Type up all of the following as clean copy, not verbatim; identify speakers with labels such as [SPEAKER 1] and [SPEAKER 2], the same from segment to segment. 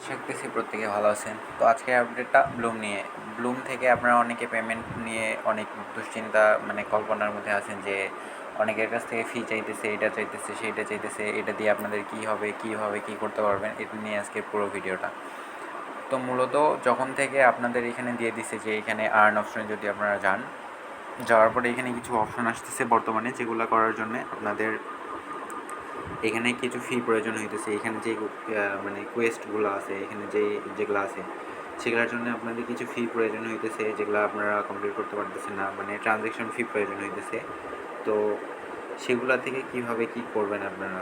[SPEAKER 1] আশা করতেছি প্রত্যেকে ভালো আছেন। তো আজকের আপডেটটা ব্লুম নিয়ে। ব্লুম থেকে আপনারা অনেকে পেমেন্ট নিয়ে অনেক দুশ্চিন্তা কল্পনার মধ্যে আছেন যে অনেকের কাছ থেকে ফি চাইতেছে, এটা চাইতেছে, সেইটা চাইতেছে, এটা দিয়ে আপনাদের কী হবে, কী করতে পারবেন, এটা নিয়ে আজকের পুরো ভিডিওটা। তো মূলত যখন থেকে আপনাদের এখানে দিয়ে দিছে যে এখানে আর্ন অপশনে যদি আপনারা যাওয়ার পরে এখানে কিছু অপশন আসতেছে বর্তমানে, যেগুলো করার জন্যে আপনাদের এখানে কিছু ফি প্রয়োজন হইতেছে। এখানে যে কোয়েস্টগুলো আছে, এখানে যেগুলো আছে সেগুলোর জন্য আপনাদের কিছু ফি প্রয়োজন হইতেছে, যেগুলো আপনারা কমপ্লিট করতে পারতেছেন না, ট্রানজ্যাকশন ফি প্রয়োজন হইতেছে। তো সেগুলা থেকে কিভাবে কি করবেন আপনারা,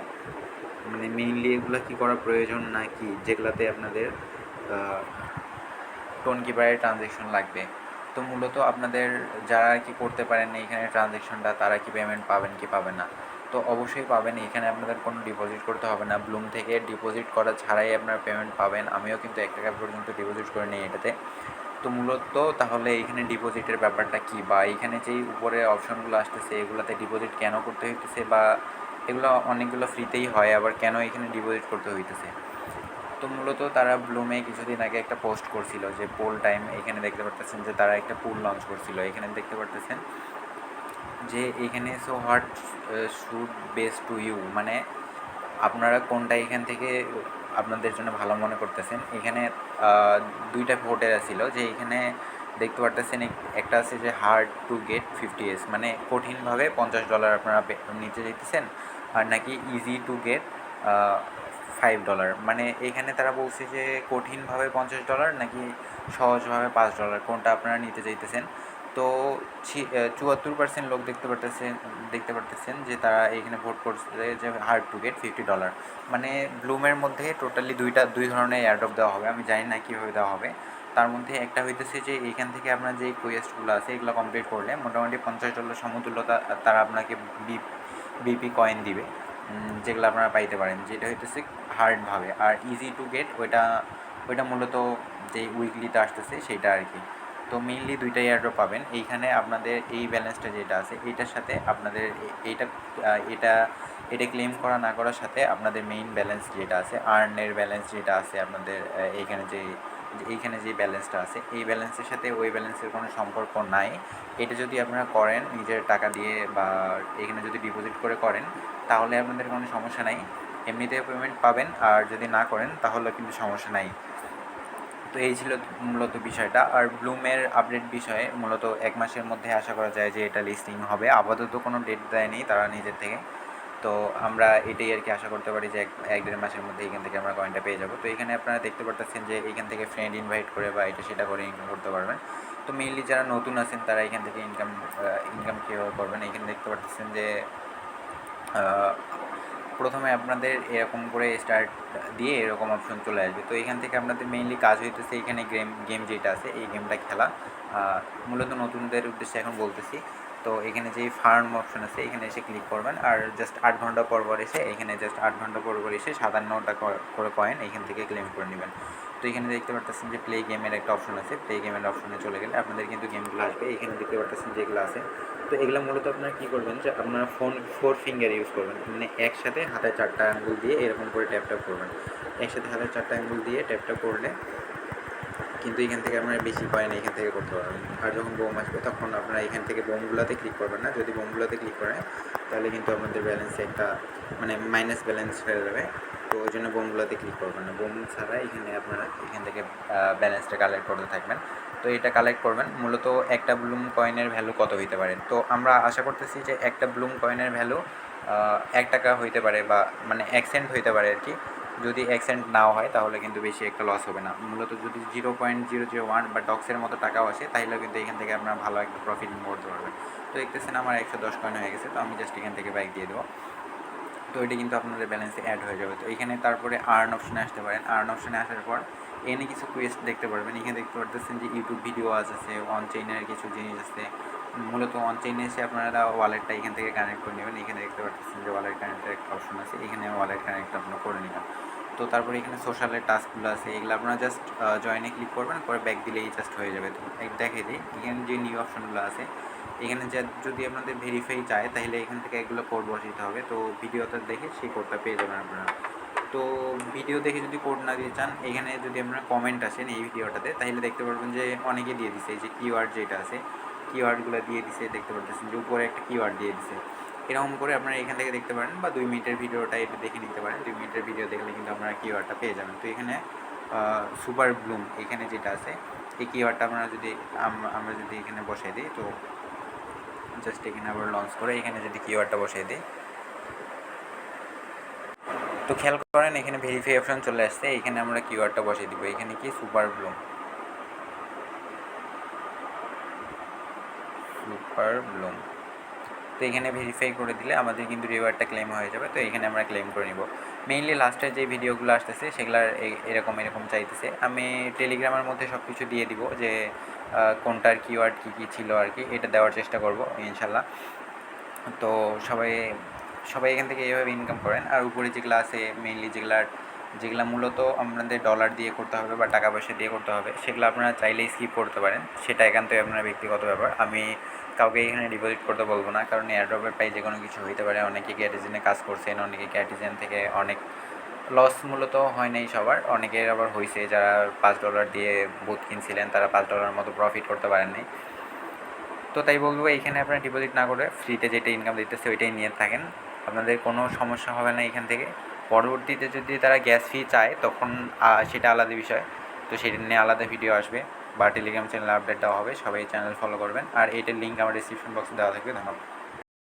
[SPEAKER 1] মেইনলি এগুলো কি করা প্রয়োজন নাকি যেগুলাতে আপনাদের টোন কিপারের ট্রানজ্যাকশন লাগবে। তো মূলত আপনাদের যারা আর কি করতে পারেন না এখানে ট্রানজ্যাকশনটা, তারা কি পেমেন্ট পাবেন কি পাবেন না? তো অবশ্যই পাবেন। এখানে আপনাদের কোনো ডিপোজিট করতে হবে না। ব্লুম থেকে ডিপোজিট করা ছাড়াই আপনারা পেমেন্ট পাবেন। আমিও কিন্তু 1 টাকা পর্যন্ত ডিপোজিট করে নিই এটাতে। তো মূলত তাহলে এখানে ডিপোজিটের ব্যাপারটা কী, বা এখানে যেই উপরে অপশনগুলো আসতেছে এগুলাতে ডিপোজিট কেন করতে হইতেছে, বা এগুলো অনেকগুলো ফ্রিতেই হয়, আবার কেন এখানে ডিপোজিট করতে হইতেছে? তো মূলত তারা ব্লুমে কিছুদিন আগে একটা পোস্ট করছিল যে পোল টাইম। এখানে দেখতে পারতেছেন যে তারা একটা পুল লঞ্চ করছিল। এখানে দেখতে পারতেছেন যে এখানে so what should base to you, আপনারা কোনটা এখান থেকে আপনাদের জন্য ভালো মনে করতেছেন। এখানে দুইটা ভোটের ছিল, যে এখানে দেখতে পারতেছেন একটা আছে যে হার্ড টু গেট 50S, কঠিনভাবে $50 আপনারা নিতে চাইতেছেন, আর নাকি ইজি টু গেট $5। এখানে তারা বলছে যে কঠিনভাবে $50 নাকি সহজভাবে $5, কোনটা আপনারা নিতে চাইতেছেন। তো 74% লোক দেখতে পারতেছেন যে তারা এখানে ভোট করছে যে হার্ড টু গেট $50। ব্লুমের মধ্যে টোটালি দুই ধরনের অ্যাডপ দেওয়া হবে। আমি জানি না কীভাবে দেওয়া হবে। তার মধ্যে একটা হইতেছে যে এইখান থেকে আপনার যে কোয়েস্টগুলো আছে এগুলো কমপ্লিট করলে মোটামুটি $50 সমতুল্য তারা আপনাকে বিপি কয়েন দিবে, যেগুলো আপনারা পাইতে পারেন, যেটা হইতেছে হার্ডভাবে। আর ইজি টু গেট ওইটা মূলত যেই উইকলিতে আসতেছে সেইটা আর কি। তো মেইনলি দুইটাই এয়ারড্রপ পাবেন। এইখানে আপনাদের এই ব্যালেন্সটা যেটা আছে এইটার সাথে আপনাদের এইটা এটা এটা ক্লেম করা না করার সাথে আপনাদের মেইন ব্যালেন্স যেটা আছে, আর্নের ব্যালেন্স যেটা আছে আপনাদের এইখানে যে ব্যালেন্সটা আছে, এই ব্যালেন্সের সাথে ওই ব্যালেন্সের কোনো সম্পর্ক নাই। এটা যদি আপনারা করেন নিজের টাকা দিয়ে বা এখানে যদি ডিপোজিট করে করেন, তাহলে আপনাদের কোনো সমস্যা নাই, এমনিতেও পেমেন্ট পাবেন। আর যদি না করেন তাহলে কিন্তু সমস্যা নাই। তো এই ছিল মূলত বিষয়টা। আর ব্লুমের আপডেট বিষয়ে মূলত 1 মাসের মধ্যে আশা করা যায় যে এটা লিস্টিং হবে। আপাতত কোনো ডেট দেয়নি তারা নিজের থেকে। তো আমরা এটাই আর কি আশা করতে পারি যে 1-1.5 মাসের মধ্যে এখান থেকে আমরা কয়েনটা পেয়ে যাবো। তো এখানে আপনারা দেখতে পারতেছেন যে এখান থেকে ফ্রেন্ড ইনভাইট করে বা এটা সেটা করে ইনকাম করতে পারবেন। তো মেইনলি যারা নতুন আছেন তারা এখান থেকে ইনকাম কীভাবে করবেন, এখানে দেখতে পারতেছেন যে প্রথমে আপনাদের এরকম করে স্টার্ট দিয়ে এরকম অপশন চলে আসবে। তো এখান থেকে আপনাদের মেইনলি কাজ হইতেছে এখানে গেম যেটা আছে এই গেমটা খেলা। মূলত নতুনদের উদ্দেশ্যে এখন বলতেছি। তো এখানে যেই ফার্ম অপশন আছে এখানে এসে ক্লিক করবেন, আর জাস্ট 8 ঘন্টা পর এসে এখানে জাস্ট 8 ঘন্টা পর এসে 57টা করে কয়েন এখান থেকে ক্লেম করে নেবেন। তো এখানে দেখতে পারতেছেন যে প্লে গেমের একটা অপশন আছে। প্লে গেমের অপশনে চলে গেলে আপনাদের কিন্তু গেমগুলো আসবে। এখানে দেখতে পারতেছেন যেগুলো আছে। তো এগুলো মূলত আপনারা কী করবেন যে আপনারা 4 ফিঙ্গার ইউজ করবেন, একসাথে হাতের 4টা আঙ্গুল দিয়ে এরকম করে ট্যাপ করবেন। একসাথে হাতের 4টা আঙ্গুল দিয়ে ট্যাপ করলে কিন্তু এখান থেকে আপনারা বেশি কয়েন এখান থেকে করতে পারবেন। আর যখন বোম আসবে তখন আপনারা এখান থেকে বোমগুলোতে ক্লিক করবেন না। যদি বোমগুলোতে ক্লিক করেন তাহলে কিন্তু আপনাদের ব্যালেন্সে একটা মাইনাস ব্যালেন্স হয়ে যাবে। তো ওই জন্য বোমগুলোতে ক্লিক করবেন না। বোম ছাড়া এখানে আপনারা এখান থেকে ব্যালেন্সটা কালেক্ট করতে থাকবেন। তো এটা কালেক্ট করবেন। মূলত একটা ব্লুম কয়েনের ভ্যালু কত হইতে পারে, তো আমরা আশা করতেছি যে একটা ব্লুম কয়েনের ভ্যালু 1 টাকা হইতে পারে, বা 1 সেন্ট হইতে পারে আর কি। যদি 1 সেন্ট নাও হয় তাহলে কিন্তু বেশি একটা লস হবে না। মূলত যদি 0.001 বা ডক্সের মতো টাকাও আসে তাহলেও কিন্তু এখান থেকে আপনারা ভালো একটা প্রফিট করতে পারবেন। তো দেখতেছেন আমার 110 কয়েন হয়ে গেছে। তো আমি জাস্ট এখান থেকে ব্যাক দিয়ে দেবো। তো এটা কিন্তু আপনাদের ব্যালেন্সে অ্যাড হয়ে যাবে। তো এখানে তারপরে আর্ন অপশনে আসতে পারেন। আর্ন অপশনে আসার পর এনে কিছু কোয়েস্ট দেখতে পারবেন। এখানে দেখতে পারতেছেন যে ইউটিউব ভিডিও আছে, অন চেইনের কিছু জিনিস আছে। মূলত অন চেইনে এসে আপনারা ওয়ালেটটা এখান থেকে কানেক্ট করে নেবেন। এখানে দেখতে পারতেছেন যে ওয়ালেট কানেক্টের একটা অপশন আছে, এখানে ওয়ালেট কানেক্ট আপনারা করে নেবেন। তো তারপরে এখানে সোশ্যালের টাস্কগুলো আছে, এগুলো আপনারা জাস্ট জয়েনে ক্লিক করবেন, করে ব্যাক দিলেই জাস্ট হয়ে যাবে। তো দেখে দিই এখানে যে নিউ অপশনগুলো আছে, এখানে যদি আপনাদের ভেরিফাই চায় তাহলে এখান থেকে এগুলো কোড বসাতে হবে। তো ভিডিওতে দেখে সেই কোডটা পেয়ে যাবেন আপনারা। তো ভিডিও দেখে যদি কোড না দিয়ে চান, এখানে যদি আপনারা কমেন্ট আসেন এই ভিডিওটাতে, তাহলে দেখতে পারবেন যে অনেকে দিয়ে দিছে, এই যে কিওয়ার্ড যেটা আছে কিওয়ার্ডগুলো দিয়ে দিছে, দেখতে পারতেছেন যে উপরে একটা কিওয়ার্ড দিয়ে দিছে। এরকম করে আপনারা এখান থেকে দেখতে পারেন, বা 2 মিনিটের ভিডিওটা একটু দেখে নিতে পারেন। 2 মিনিটের ভিডিও দেখলে কিন্তু আপনারা কিওয়ার্ডটা পেয়ে যাবেন। তো এখানে সুপার ব্লুম এখানে যেটা আছে, এই কিওয়ার্ডটা আপনারা যদি আমরা যদি এখানে বসাই দিই, তো জাস্ট এখানে আবার লঞ্চ করে এখানে যদি কিওয়ার্ডটা বসাই দিই, তো খেয়াল করেন এখানে ভেরিফাই অপশন চলে আসছে। এখানে আমরা কিওয়ার্ডটা বসিয়ে দিব, এখানে কি সুপার ব্লুম, সুপার ব্লুম। তো এখানে ভেরিফাই করে দিলে আমাদের কিন্তু রিওয়ার্ডটা ক্লেম হয়ে যাবে। তো এখানে আমরা ক্লেম করে নিব। মেইনলি লাস্টের যে ভিডিওগুলো আসতেছে সেগুলার এরকম চাইতেছে। আমি টেলিগ্রামের মধ্যে সব কিছু দিয়ে দিব, যে কোনটার কিওয়ার্ড কী কী ছিল আর কি, এটা দেওয়ার চেষ্টা করব ইনশাল্লাহ। তো সবাই এখান থেকে এইভাবে ইনকাম করেন। আর উপরে যেগুলো আছে মেইনলি যেগুলা মূলত আপনাদের ডলার দিয়ে করতে হবে বা টাকা পয়সা দিয়ে করতে হবে, সেগুলো আপনারা চাইলেই স্কিপ করতে পারেন, সেটা একান্তই আপনার ব্যক্তিগত ব্যাপার। আমি কাউকে এখানে ডিপোজিট করতে বলবো না, কারণ এয়ারড্রপের প্রায় যে কোনো কিছু হইতে পারে। অনেকে ক্যাটিজেনে কাজ করছেন, অনেকে ক্যাটিজেন থেকে অনেক লস মূলত হয় নাই সবার, অনেকের আবার হয়েছে যারা $5 দিয়ে বুথ কিনছিলেন, তারা $5 মতো প্রফিট করতে পারেন নাই। তো তাই বলবো এইখানে আপনারা ডিপোজিট না করে ফ্রিতে যেটা ইনকাম দিতেছে ওইটাই নিয়ে থাকেন, আপনাদের কোনো সমস্যা হবে না এখান থেকে। পরবর্তীতে যদি তারা গ্যাস ফি চায় তখন সেটা আলাদা বিষয়, তো সেটা নিয়ে আলাদা ভিডিও আসবে বা টেলিগ্রাম চ্যানেলে আপডেট দেওয়া হবে। সবাই চ্যানেল ফলো করবেন, আর এইটার লিঙ্ক আমার ডিসক্রিপশন বক্সে দেওয়া থাকবে। ধন্যবাদ।